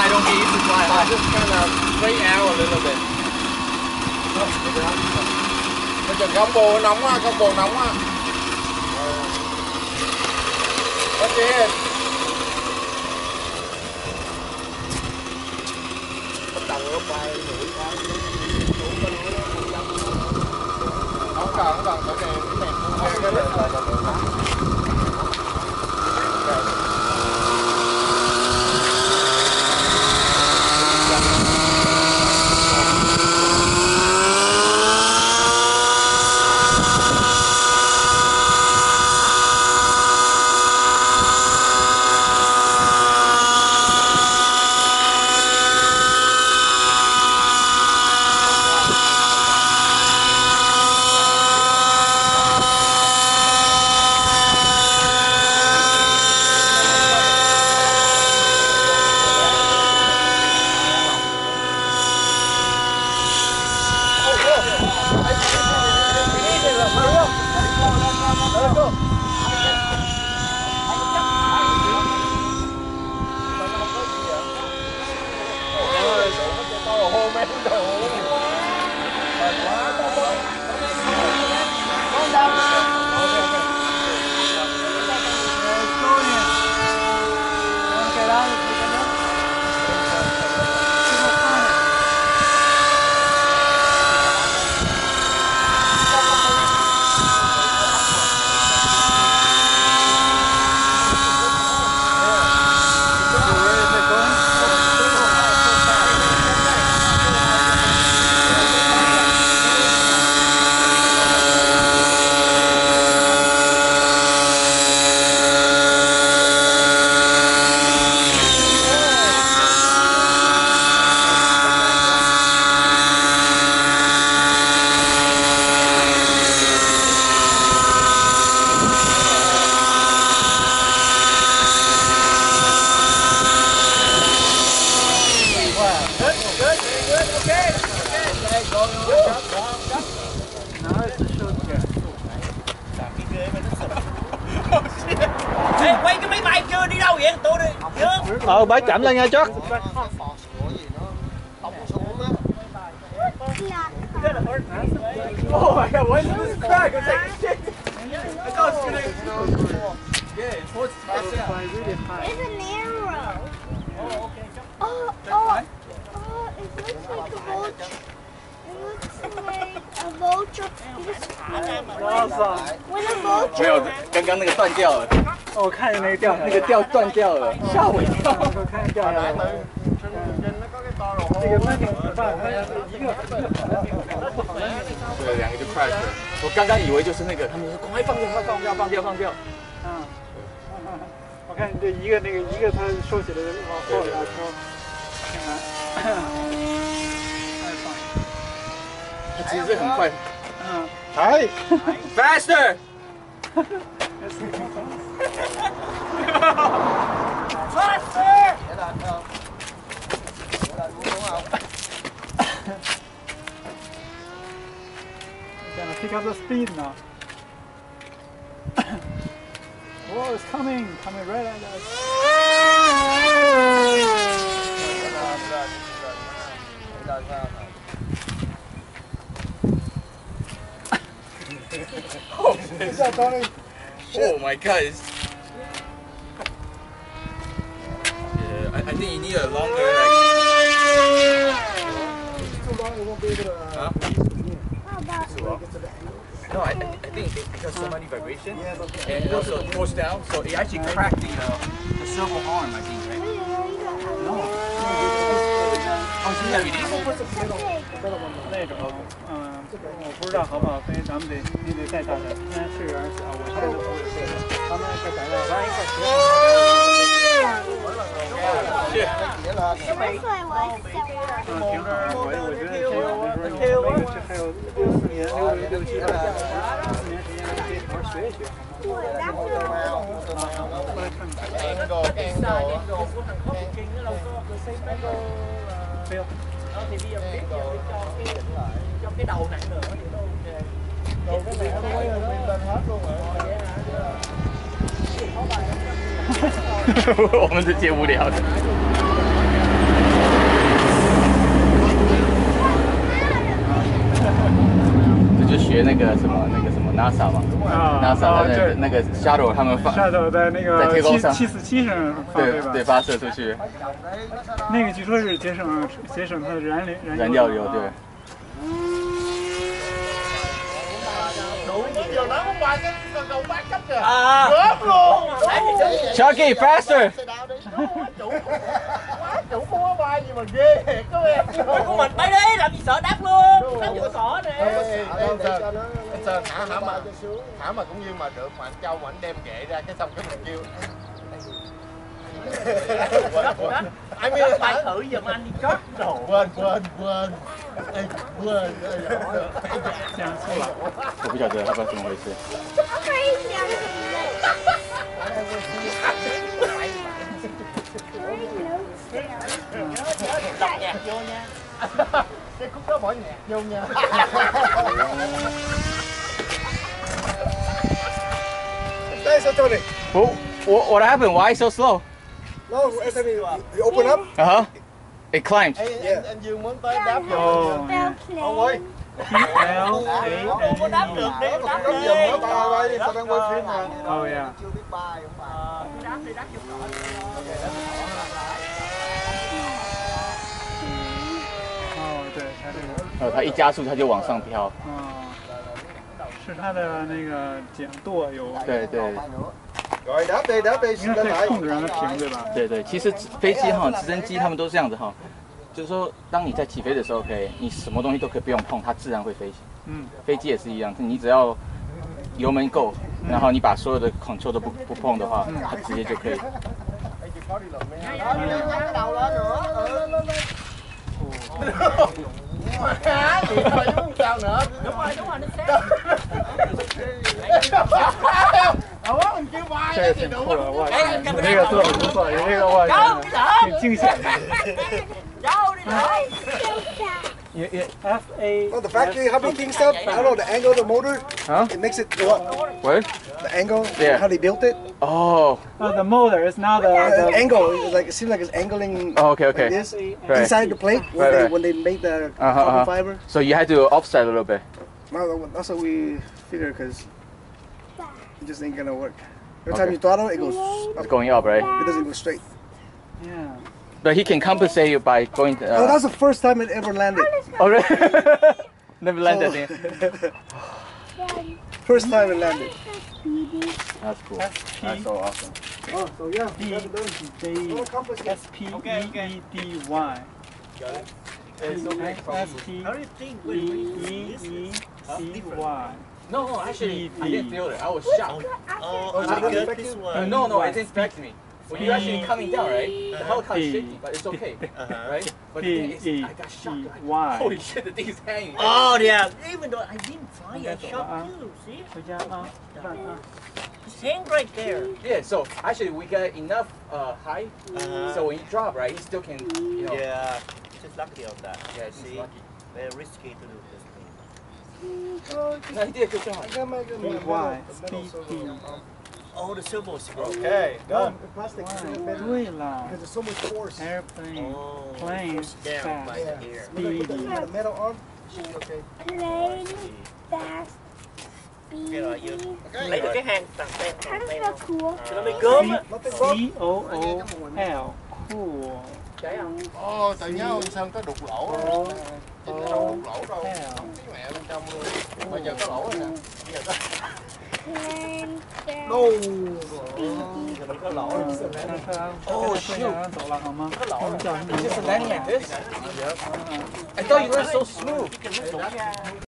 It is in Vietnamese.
I don't get used to fly high. Just kind of straight out a little bit. Bây giờ combo nóng á, combo nóng á. That's it. Bắt đầu nó bay mũi cái. Không cần, cái này cái này Quay cái máy bay chưa đi đâu vậy? Tôi đi chưa? Bái chậm lên nha chắc. Oh my god, why is this crack? I'm taking shit. I thought it was gonna. Yeah, it's towards the It's an arrow. Oh, okay. Oh, it looks like a vulture. It looks like a vulture. When a vulture. 没有，刚刚那个断掉了。我看见那个掉下来，那个掉断掉了，吓我一跳。我看见掉下来了。这个慢点怎么办？一个对，两个就 crash 了。我刚刚以为就是那个，他们说快放掉，快放掉。嗯，我看这一个它收起来往后来收，挺难。它其实是很快。嗯，Hey. Faster. Faster. Gonna pick up the speed now. Whoa, it's coming right at us. Oh my god. Yeah, I think you need a longer Too long, it won't be able to. Huh? How about No, I think because so many vibration and it also goes down, so it actually cracked the servo arm, I think, right? No. Oh, 现在 release? 那种，我不知道好不好飞，咱们你得再大点。现在是有点小，我现在都不会飞了。咱们再改造，咱一块学。停这儿，我觉得这有，这还有6、4年，6、7、8、4年时间可以好好学一学。过来看看。飞了。Thì bây giờ biết cho cái đầu nặng nữa thì nó ok. Đầu cái này nó quay lên hết luôn rồi. 我们是接无聊的。学那个什么 NASA 嘛，NASA 的那个 shuttle 他们shuttle 在那个在天空上747上发对吧？对发射出去。那个据说是节省它的燃料油对。Chucky, faster! Chủ mua bài gì mà ghê thiệt các em. Của mình bay đi, làm gì sợ đáp luôn. Đáp vừa cỏ nè. Anh Sơn thả mà cũng như mà được mà anh Châu mà anh đem ghệ ra cái xong cái mình kêu. Anh biết bài thử giùm anh đi chót đồ. Quên. 我不晓得他不知道怎么回事。Đọc nhạc vô nha. Cái khúc đó bỏ nhạc vô nha. Đây sao Tony? What happened? Why so slow? No, SME, you open up. It climbed. Anh Dương muốn tới đáp vô. Ông ơi. Không có đáp được đi, đáp đi. Đi, tao đang quay phim mà. Oh yeah. Đáp vô cỏ. 对，它这个。它一加速它就往上飘。是它的那个桨舵有。对。Rồi đáp đi, 应该可以控制让它平，对吧？对，其实飞机哈、直升机他们都是这样子哈，就是说当你在起飞的时候，可以你什么东西都可以不用碰，它自然会飞行。飞机也是一样，你只要油门够，然後你把所有的 control 都不碰的話，它直接就可以。Sao nữa? Đúng rồi, nó xếp. 这个挺酷的，哇！你这个做的不错，你这个哇，挺惊险的。FA. Oh, the factory how they think stuff? I don't know the angle of the motor. It makes it go up. What? The angle. Yeah. How they built it. Oh. The motor is not the angle. It's like it seems like it's angling. Oh, okay. Like this inside the plate when they make the carbon fiber. So you had to offset a little bit. No, that's what we figure because it just ain't gonna work. Every time you throttle, it goes. It's going up, right? It doesn't go straight. Yeah. But he can compensate you by going. Oh, that's the first time it ever landed. Oh, really? Never landed. First time it landed. That's cool. That's so awesome. Oh, so yeah. SPEEDY. SPEEDY. No, actually, I didn't feel it. I was shocked. Oh, is it good this one? No, it didn't affect me. When you're actually coming down, right? The helicopter is shaky, but it's okay, right? But the thing is, I got shocked. Like, holy shit, the thing's hanging. Oh yeah, even though I didn't fly, I shot too. See? It's hanging right there. Yeah, so actually we got enough height, so when you drop, right, you still can, you know. Yeah, just lucky on that. Yeah, it's see, lucky. very risky to do this thing. No, he did a good job. Oh, the servos. Okay, done.对了 Because there's so much force. Airplane, Oh, plane, down fast, right here. speedy. You got a metal arm? Okay. Plane, fast, Okay rồi, Dương. Lấy được cái hang tặng tem. How does that cool? Cho nó bị gớm á. COOL. Cool. Ồ, tự nhớ ông Sơn có đục lỗ đó. Chứ nó đâu đục lỗ đâu. Không biết mẹ bên trong luôn. Bây giờ có lỗ rồi nè. Bây giờ có. Plane, fast, Đâu. Giờ mình có lỗ rồi. Oh, shoot. 走了好吗？我们叫 It's just landing like this. I thought you were so smooth.